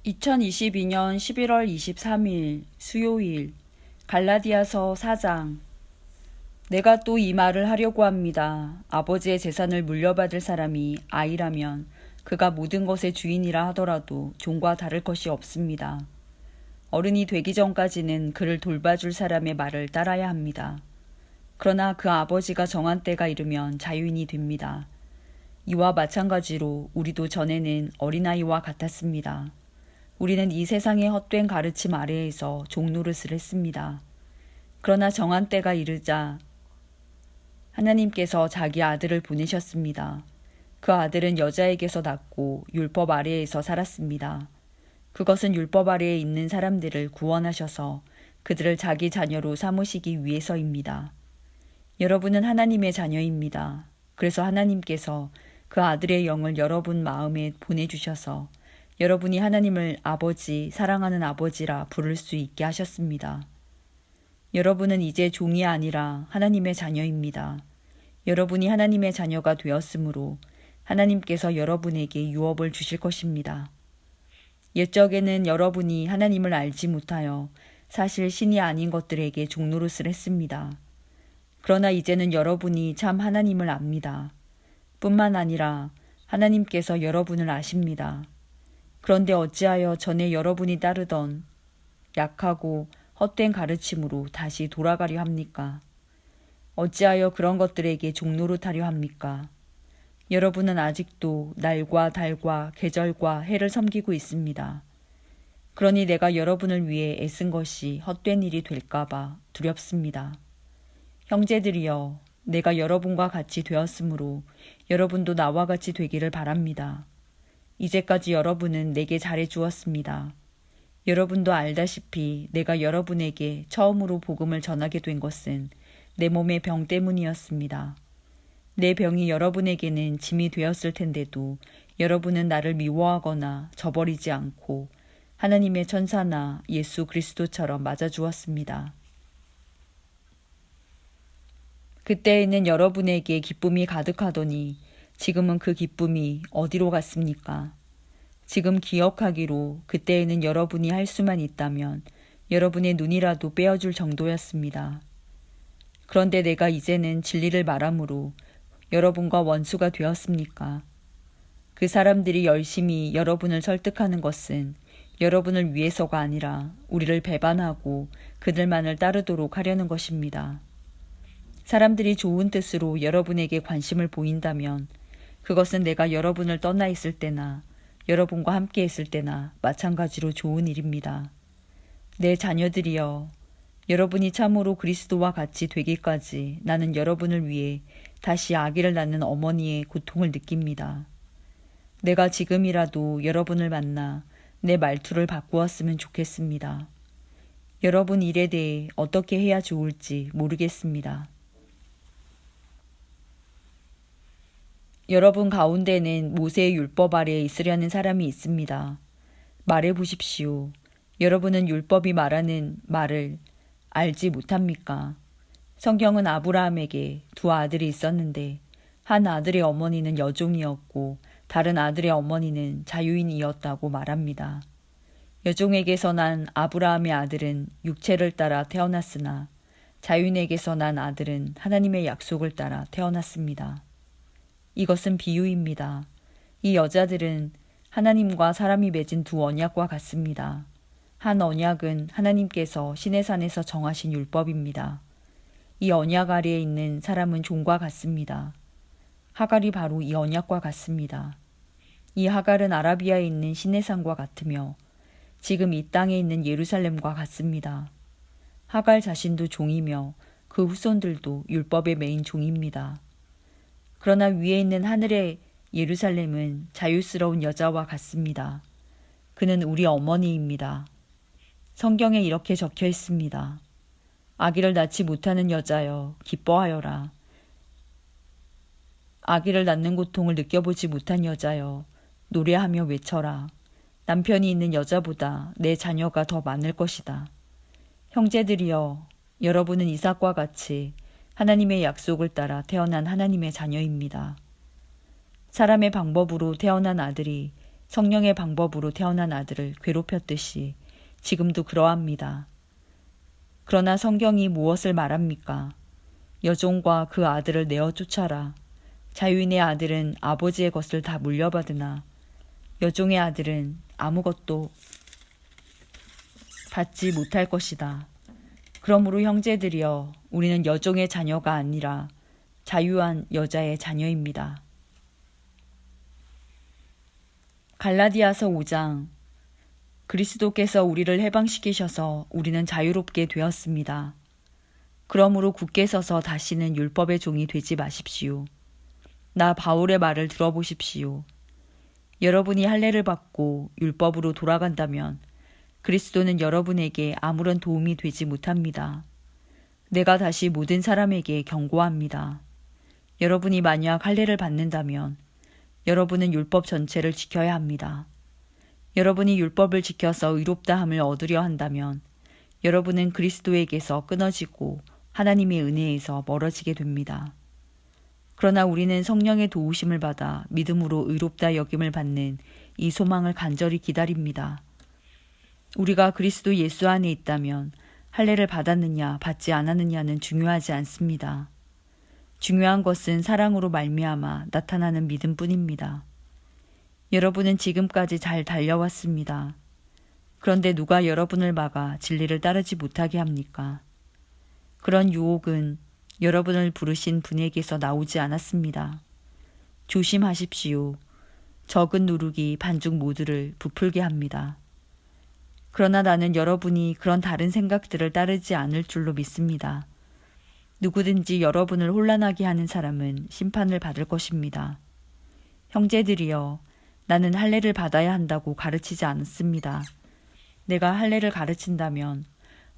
2022년 11월 23일 수요일 갈라디아서 4장. 내가 또 이 말을 하려고 합니다. 아버지의 재산을 물려받을 사람이 아이라면 그가 모든 것의 주인이라 하더라도 종과 다를 것이 없습니다. 어른이 되기 전까지는 그를 돌봐줄 사람의 말을 따라야 합니다. 그러나 그 아버지가 정한 때가 이르면 자유인이 됩니다. 이와 마찬가지로 우리도 전에는 어린아이와 같았습니다. 우리는 이 세상의 헛된 가르침 아래에서 종노릇을 했습니다. 그러나 정한 때가 이르자 하나님께서 자기 아들을 보내셨습니다. 그 아들은 여자에게서 낳고 율법 아래에서 살았습니다. 그것은 율법 아래에 있는 사람들을 구원하셔서 그들을 자기 자녀로 삼으시기 위해서입니다. 여러분은 하나님의 자녀입니다. 그래서 하나님께서 그 아들의 영을 여러분 마음에 보내주셔서 여러분이 하나님을 아버지, 사랑하는 아버지라 부를 수 있게 하셨습니다. 여러분은 이제 종이 아니라 하나님의 자녀입니다. 여러분이 하나님의 자녀가 되었으므로 하나님께서 여러분에게 유업을 주실 것입니다. 옛적에는 여러분이 하나님을 알지 못하여 사실 신이 아닌 것들에게 종노릇을 했습니다. 그러나 이제는 여러분이 참 하나님을 압니다. 뿐만 아니라 하나님께서 여러분을 아십니다. 그런데 어찌하여 전에 여러분이 따르던 약하고 헛된 가르침으로 다시 돌아가려 합니까? 어찌하여 그런 것들에게 종노릇하려 합니까? 여러분은 아직도 날과 달과 계절과 해를 섬기고 있습니다. 그러니 내가 여러분을 위해 애쓴 것이 헛된 일이 될까봐 두렵습니다. 형제들이여, 내가 여러분과 같이 되었으므로 여러분도 나와 같이 되기를 바랍니다. 이제까지 여러분은 내게 잘해 주었습니다. 여러분도 알다시피 내가 여러분에게 처음으로 복음을 전하게 된 것은 내 몸의 병 때문이었습니다. 내 병이 여러분에게는 짐이 되었을 텐데도 여러분은 나를 미워하거나 저버리지 않고 하나님의 천사나 예수 그리스도처럼 맞아주었습니다. 그때에는 여러분에게 기쁨이 가득하더니 지금은 그 기쁨이 어디로 갔습니까? 지금 기억하기로 그때에는 여러분이 할 수만 있다면 여러분의 눈이라도 빼어줄 정도였습니다. 그런데 내가 이제는 진리를 말함으로 여러분과 원수가 되었습니까? 그 사람들이 열심히 여러분을 설득하는 것은 여러분을 위해서가 아니라 우리를 배반하고 그들만을 따르도록 하려는 것입니다. 사람들이 좋은 뜻으로 여러분에게 관심을 보인다면 그것은 내가 여러분을 떠나 있을 때나 여러분과 함께 있을 때나 마찬가지로 좋은 일입니다. 내 자녀들이여, 여러분이 참으로 그리스도와 같이 되기까지 나는 여러분을 위해 다시 아기를 낳는 어머니의 고통을 느낍니다. 내가 지금이라도 여러분을 만나 내 말투를 바꾸었으면 좋겠습니다. 여러분 일에 대해 어떻게 해야 좋을지 모르겠습니다. 여러분 가운데는 모세의 율법 아래에 있으려는 사람이 있습니다. 말해보십시오. 여러분은 율법이 말하는 말을 알지 못합니까? 성경은 아브라함에게 두 아들이 있었는데 한 아들의 어머니는 여종이었고 다른 아들의 어머니는 자유인이었다고 말합니다. 여종에게서 난 아브라함의 아들은 육체를 따라 태어났으나 자유인에게서 난 아들은 하나님의 약속을 따라 태어났습니다. 이것은 비유입니다. 이 여자들은 하나님과 사람이 맺은 두 언약과 같습니다. 한 언약은 하나님께서 시내산에서 정하신 율법입니다. 이 언약 아래에 있는 사람은 종과 같습니다. 하갈이 바로 이 언약과 같습니다. 이 하갈은 아라비아에 있는 시내산과 같으며 지금 이 땅에 있는 예루살렘과 같습니다. 하갈 자신도 종이며 그 후손들도 율법의 메인 종입니다. 그러나 위에 있는 하늘의 예루살렘은 자유스러운 여자와 같습니다. 그는 우리 어머니입니다. 성경에 이렇게 적혀 있습니다. 아기를 낳지 못하는 여자여 기뻐하여라. 아기를 낳는 고통을 느껴보지 못한 여자여 노래하며 외쳐라. 남편이 있는 여자보다 내 자녀가 더 많을 것이다. 형제들이여, 여러분은 이삭과 같이 하나님의 약속을 따라 태어난 하나님의 자녀입니다. 사람의 방법으로 태어난 아들이 성령의 방법으로 태어난 아들을 괴롭혔듯이 지금도 그러합니다. 그러나 성경이 무엇을 말합니까? 여종과 그 아들을 내어 쫓아라. 자유인의 아들은 아버지의 것을 다 물려받으나 여종의 아들은 아무것도 받지 못할 것이다. 그러므로 형제들이여, 우리는 여종의 자녀가 아니라 자유한 여자의 자녀입니다. 갈라디아서 5장. 그리스도께서 우리를 해방시키셔서 우리는 자유롭게 되었습니다. 그러므로 굳게 서서 다시는 율법의 종이 되지 마십시오. 나 바울의 말을 들어보십시오. 여러분이 할례를 받고 율법으로 돌아간다면 그리스도는 여러분에게 아무런 도움이 되지 못합니다. 내가 다시 모든 사람에게 경고합니다. 여러분이 만약 할례를 받는다면 여러분은 율법 전체를 지켜야 합니다. 여러분이 율법을 지켜서 의롭다함을 얻으려 한다면 여러분은 그리스도에게서 끊어지고 하나님의 은혜에서 멀어지게 됩니다. 그러나 우리는 성령의 도우심을 받아 믿음으로 의롭다 여김을 받는 이 소망을 간절히 기다립니다. 우리가 그리스도 예수 안에 있다면 할례를 받았느냐 받지 않았느냐는 중요하지 않습니다. 중요한 것은 사랑으로 말미암아 나타나는 믿음뿐입니다. 여러분은 지금까지 잘 달려왔습니다. 그런데 누가 여러분을 막아 진리를 따르지 못하게 합니까? 그런 유혹은 여러분을 부르신 분에게서 나오지 않았습니다. 조심하십시오. 적은 누룩이 반죽 모두를 부풀게 합니다. 그러나 나는 여러분이 그런 다른 생각들을 따르지 않을 줄로 믿습니다. 누구든지 여러분을 혼란하게 하는 사람은 심판을 받을 것입니다. 형제들이여, 나는 할례를 받아야 한다고 가르치지 않습니다. 내가 할례를 가르친다면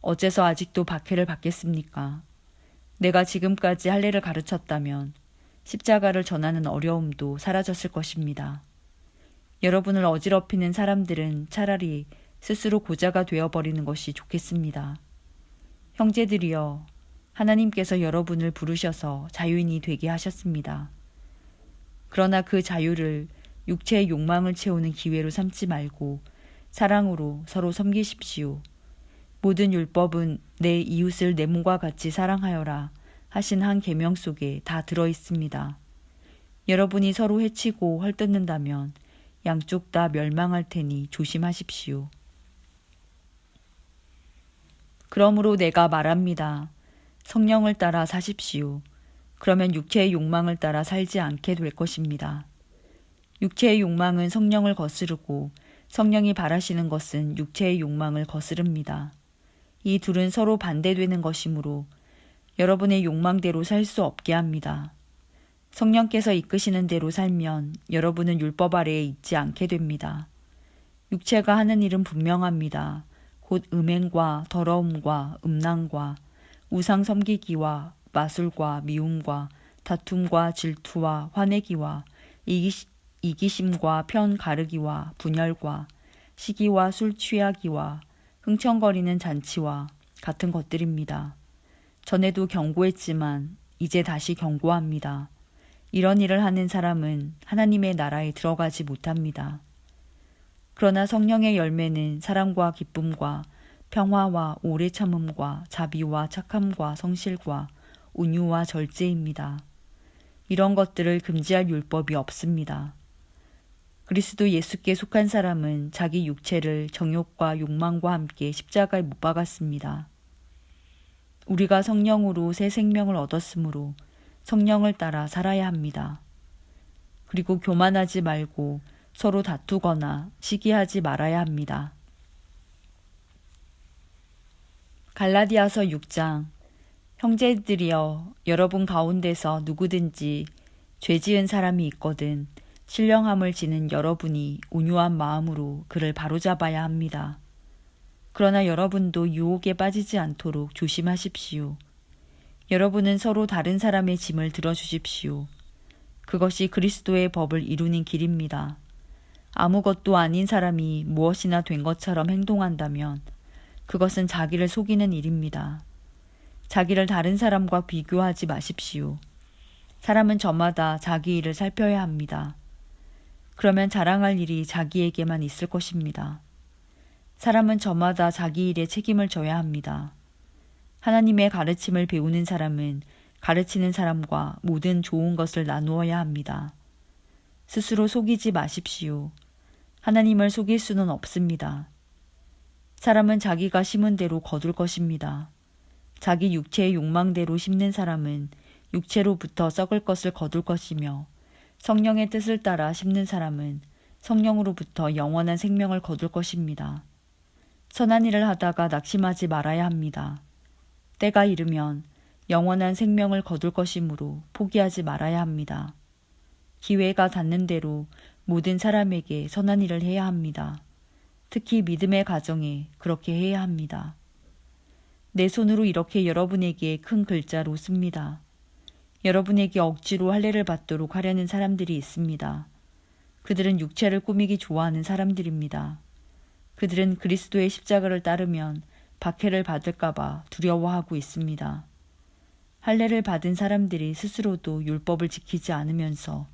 어째서 아직도 박해를 받겠습니까? 내가 지금까지 할례를 가르쳤다면 십자가를 전하는 어려움도 사라졌을 것입니다. 여러분을 어지럽히는 사람들은 차라리 스스로 고자가 되어버리는 것이 좋겠습니다. 형제들이여, 하나님께서 여러분을 부르셔서 자유인이 되게 하셨습니다. 그러나 그 자유를 육체의 욕망을 채우는 기회로 삼지 말고 사랑으로 서로 섬기십시오. 모든 율법은 내 이웃을 내 몸과 같이 사랑하여라 하신 한 계명 속에 다 들어 있습니다. 여러분이 서로 해치고 헐뜯는다면 양쪽 다 멸망할 테니 조심하십시오. 그러므로 내가 말합니다. 성령을 따라 사십시오. 그러면 육체의 욕망을 따라 살지 않게 될 것입니다. 육체의 욕망은 성령을 거스르고 성령이 바라시는 것은 육체의 욕망을 거스릅니다. 이 둘은 서로 반대되는 것이므로 여러분의 욕망대로 살 수 없게 합니다. 성령께서 이끄시는 대로 살면 여러분은 율법 아래에 있지 않게 됩니다. 육체가 하는 일은 분명합니다. 곧 음행과 더러움과 음란과 우상 섬기기와 마술과 미움과 다툼과 질투와 화내기와 이기심과 편 가르기와 분열과 시기와 술 취하기와 흥청거리는 잔치와 같은 것들입니다. 전에도 경고했지만 이제 다시 경고합니다. 이런 일을 하는 사람은 하나님의 나라에 들어가지 못합니다. 그러나 성령의 열매는 사랑과 기쁨과 평화와 오래 참음과 자비와 착함과 성실과 온유와 절제입니다. 이런 것들을 금지할 율법이 없습니다. 그리스도 예수께 속한 사람은 자기 육체를 정욕과 욕망과 함께 십자가에 못 박았습니다. 우리가 성령으로 새 생명을 얻었으므로 성령을 따라 살아야 합니다. 그리고 교만하지 말고 서로 다투거나 시기하지 말아야 합니다. 갈라디아서 6장. 형제들이여, 여러분 가운데서 누구든지 죄 지은 사람이 있거든 신령함을 지는 여러분이 온유한 마음으로 그를 바로잡아야 합니다. 그러나 여러분도 유혹에 빠지지 않도록 조심하십시오. 여러분은 서로 다른 사람의 짐을 들어주십시오. 그것이 그리스도의 법을 이루는 길입니다. 아무것도 아닌 사람이 무엇이나 된 것처럼 행동한다면 그것은 자기를 속이는 일입니다. 자기를 다른 사람과 비교하지 마십시오. 사람은 저마다 자기 일을 살펴야 합니다. 그러면 자랑할 일이 자기에게만 있을 것입니다. 사람은 저마다 자기 일에 책임을 져야 합니다. 하나님의 가르침을 배우는 사람은 가르치는 사람과 모든 좋은 것을 나누어야 합니다. 스스로 속이지 마십시오. 하나님을 속일 수는 없습니다. 사람은 자기가 심은 대로 거둘 것입니다. 자기 육체의 욕망대로 심는 사람은 육체로부터 썩을 것을 거둘 것이며 성령의 뜻을 따라 심는 사람은 성령으로부터 영원한 생명을 거둘 것입니다. 선한 일을 하다가 낙심하지 말아야 합니다. 때가 이르면 영원한 생명을 거둘 것이므로 포기하지 말아야 합니다. 기회가 닿는 대로 모든 사람에게 선한 일을 해야 합니다. 특히 믿음의 가정에 그렇게 해야 합니다. 내 손으로 이렇게 여러분에게 큰 글자로 씁니다. 여러분에게 억지로 할례를 받도록 하려는 사람들이 있습니다. 그들은 육체를 꾸미기 좋아하는 사람들입니다. 그들은 그리스도의 십자가를 따르면 박해를 받을까봐 두려워하고 있습니다. 할례를 받은 사람들이 스스로도 율법을 지키지 않으면서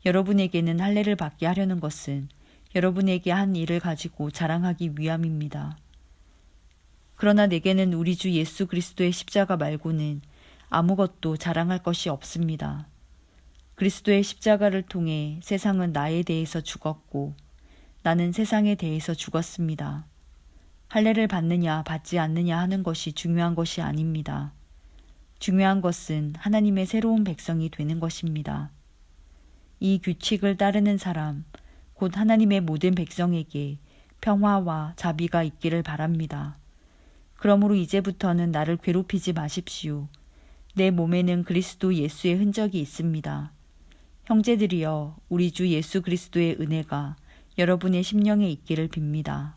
여러분에게는 할례를 받게 하려는 것은 여러분에게 한 일을 가지고 자랑하기 위함입니다. 그러나 내게는 우리 주 예수 그리스도의 십자가 말고는 아무것도 자랑할 것이 없습니다. 그리스도의 십자가를 통해 세상은 나에 대해서 죽었고 나는 세상에 대해서 죽었습니다. 할례를 받느냐 받지 않느냐 하는 것이 중요한 것이 아닙니다. 중요한 것은 하나님의 새로운 백성이 되는 것입니다. 이 규칙을 따르는 사람, 곧 하나님의 모든 백성에게 평화와 자비가 있기를 바랍니다. 그러므로 이제부터는 나를 괴롭히지 마십시오. 내 몸에는 그리스도 예수의 흔적이 있습니다. 형제들이여, 우리 주 예수 그리스도의 은혜가 여러분의 심령에 있기를 빕니다.